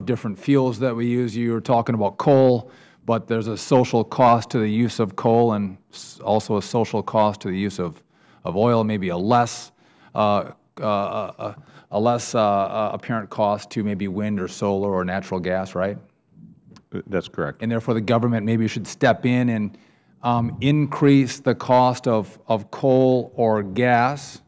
different fuels that we use. You were talking about coal, but there's a social cost to the use of coal and also a social cost to the use of oil, maybe a less apparent cost to maybe wind or solar or natural gas, right? That's correct. And therefore the government maybe should step in and increase the cost of coal or gas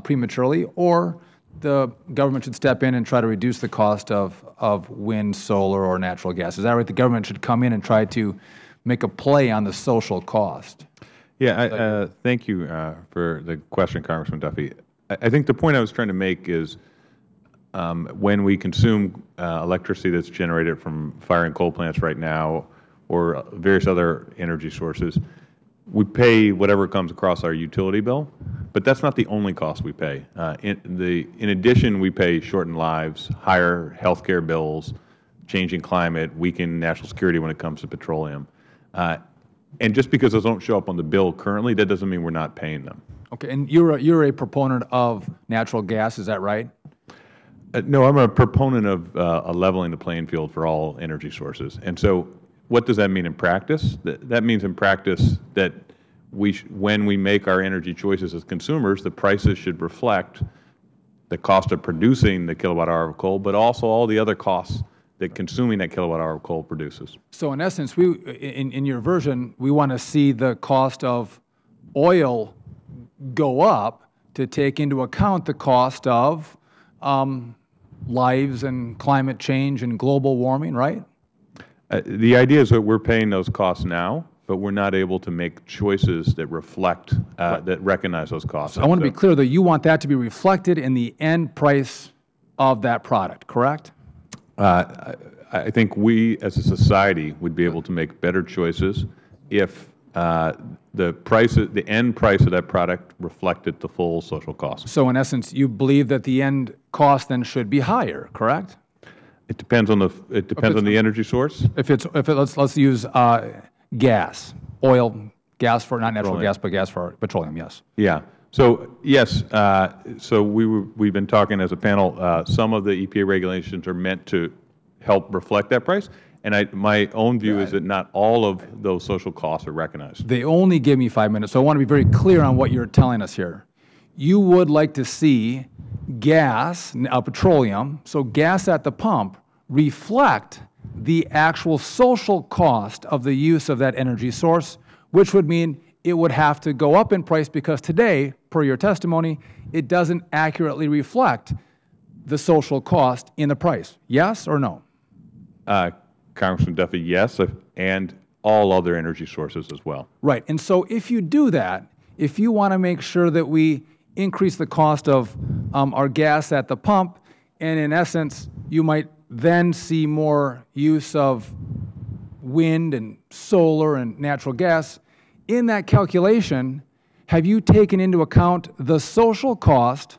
prematurely, or the government should step in and try to reduce the cost of wind, solar, or natural gas. Is that right? The government should come in and try to make a play on the social cost. Yeah, thank you for the question, Congressman Duffy. I think the point I was trying to make is when we consume electricity that's generated from firing coal plants right now or various other energy sources, we pay whatever comes across our utility bill, but that's not the only cost we pay. In addition, we pay shortened lives, higher health care bills, changing climate, weakened national security when it comes to petroleum. And just because those don't show up on the bill currently, that doesn't mean we're not paying them. Okay, and you're a proponent of natural gas, is that right? No, I'm a proponent of leveling the playing field for all energy sources. And so what does that mean in practice? That means in practice that when we make our energy choices as consumers, the prices should reflect the cost of producing the kilowatt hour of coal, but also all the other costs that consuming that kilowatt hour of coal produces. So in essence, in your version, we want to see the cost of oil go up to take into account the cost of lives and climate change and global warming, right? The idea is that we're paying those costs now, but we're not able to make choices that reflect, that recognize those costs. So I want to be clear, though, you want that to be reflected in the end price of that product, correct? I think we as a society would be able to make better choices if the end price of that product reflected the full social cost. So in essence, you believe that the end cost then should be higher, correct? It depends on the energy source. Let's use gas, oil, gas for not natural gas, but gas for petroleum. Yes. Yeah. So yes. So we've been talking as a panel. Some of the EPA regulations are meant to help reflect that price, and my own view is that not all of those social costs are recognized. They only give me 5 minutes, so I want to be very clear on what you're telling us here. You would like to see gas, petroleum, so gas at the pump, reflect the actual social cost of the use of that energy source, which would mean it would have to go up in price because today, per your testimony, it doesn't accurately reflect the social cost in the price. Yes or no? Congressman Duffy, yes, and all other energy sources as well. Right. And so if you do that, if you want to make sure that we increase the cost of our gas at the pump, and in essence, you might then see more use of wind and solar and natural gas, in that calculation, have you taken into account the social cost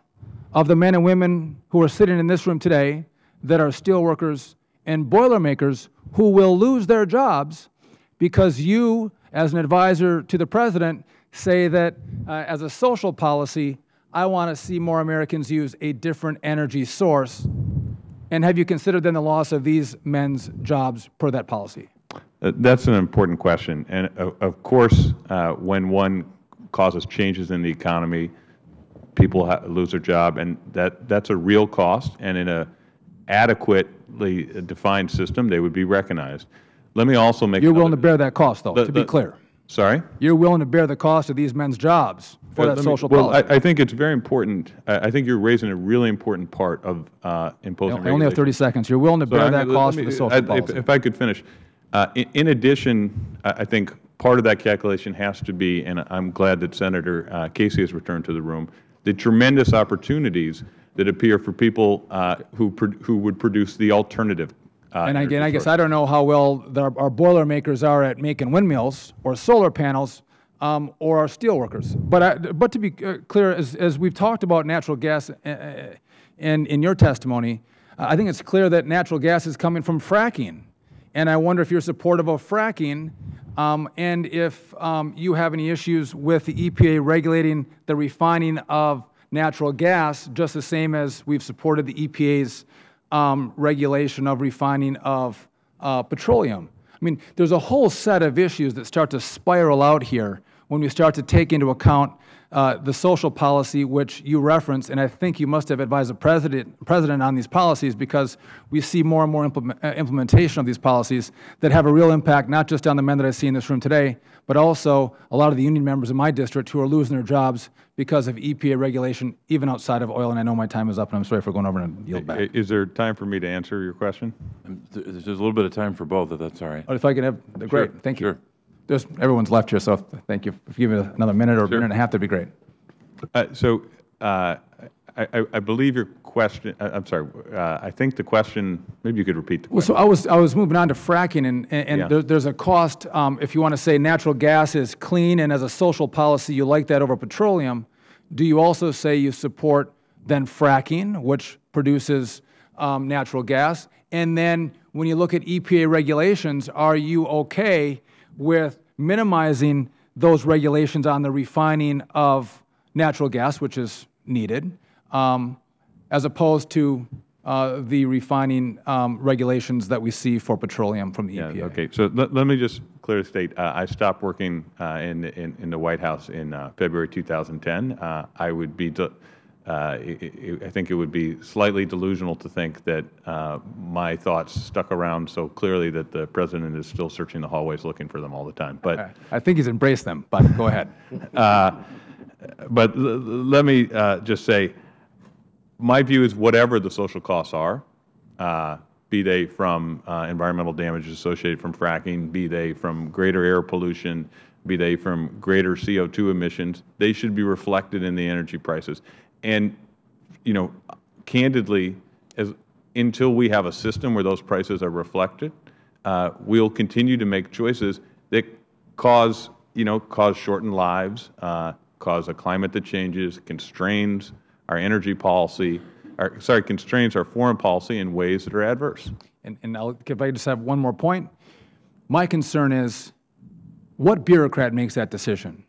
of the men and women who are sitting in this room today that are steel workers and Boilermakers who will lose their jobs because you, as an advisor to the President, say that as a social policy, I want to see more Americans use a different energy source? And have you considered then the loss of these men's jobs per that policy? That's an important question. And of course, when one causes changes in the economy, people lose their job, and that's a real cost. And in an adequately defined system, they would be recognized. Let me also make You're willing to bear that cost, though, to be clear. Sorry? You're willing to bear the cost of these men's jobs for that social policy. Well, I think it's very important. I think you're raising a really important part of imposing regulation. I only have 30 seconds. You're willing to bear that cost for the social policy. If I could finish. In addition, I think part of that calculation has to be, and I'm glad that Senator Casey has returned to the room, the tremendous opportunities that appear for people who would produce the alternative. And again, I guess I don't know how well our Boilermakers are at making windmills or solar panels or our steel workers. But to be clear, as we've talked about natural gas in your testimony, I think it's clear that natural gas is coming from fracking. And I wonder if you're supportive of fracking and if you have any issues with the EPA regulating the refining of natural gas, just the same as we've supported the EPA's regulation of refining of petroleum. I mean, there's a whole set of issues that start to spiral out here when we start to take into account the social policy which you referenced, and I think you must have advised the President on these policies, because we see more and more implementation of these policies that have a real impact not just on the men that I see in this room today, but also a lot of the union members in my district who are losing their jobs because of EPA regulation, even outside of oil. And I know my time is up, and I'm sorry for going over and yield back. Is there time for me to answer your question? There's a little bit of time for both, if that's all right. Oh, if I can have, great, Sure, thank you. sure. Everyone's left here, so thank you. If you give me another minute or a minute and a half, that'd be great. I believe your question, I'm sorry, I think the question, maybe you could repeat the Well, question. so I was moving on to fracking, and Yeah. there's a cost, if you want to say natural gas is clean, and as a social policy you like that over petroleum. Do you also say you support then fracking, which produces natural gas? And then when you look at EPA regulations, are you okay with minimizing those regulations on the refining of natural gas, which is needed, as opposed to the refining regulations that we see for petroleum from the EPA? Yeah, okay. So let me just clearly state, I stopped working in the White House in February 2010. I would be, I think it would be slightly delusional to think that my thoughts stuck around so clearly that the President is still searching the hallways looking for them all the time. But I think he's embraced them, but go ahead. But let me just say, my view is whatever the social costs are, be they from environmental damages associated from fracking, be they from greater air pollution, be they from greater CO2 emissions, they should be reflected in the energy prices. And, you know, candidly, until we have a system where those prices are reflected, we'll continue to make choices that cause shortened lives, cause a climate that changes, constrains our energy policy, constrains our foreign policy in ways that are adverse. And if I just have one more point, my concern is, what bureaucrat makes that decision?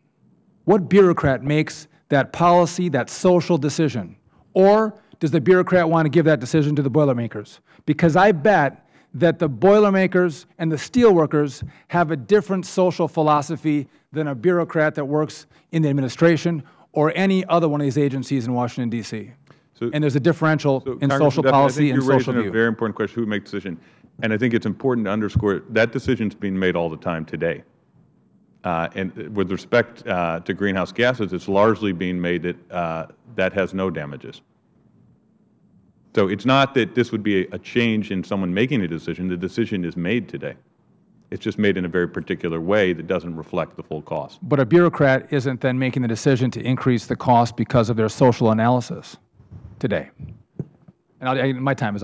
What bureaucrat makes that policy, that social decision? Or does the bureaucrat want to give that decision to the Boilermakers? Because I bet that the Boilermakers and the steelworkers have a different social philosophy than a bureaucrat that works in the administration or any other one of these agencies in Washington, D.C. And there's a differential in social policy and social view. You're raising a very important question, who makes the decision. And I think it's important to underscore that decision is being made all the time today. And with respect to greenhouse gases, it's largely being made that that has no damages. So it's not that this would be a change in someone making a decision. The decision is made today. It's just made in a very particular way that doesn't reflect the full cost. But a bureaucrat isn't then making the decision to increase the cost because of their social analysis today. And my time is up.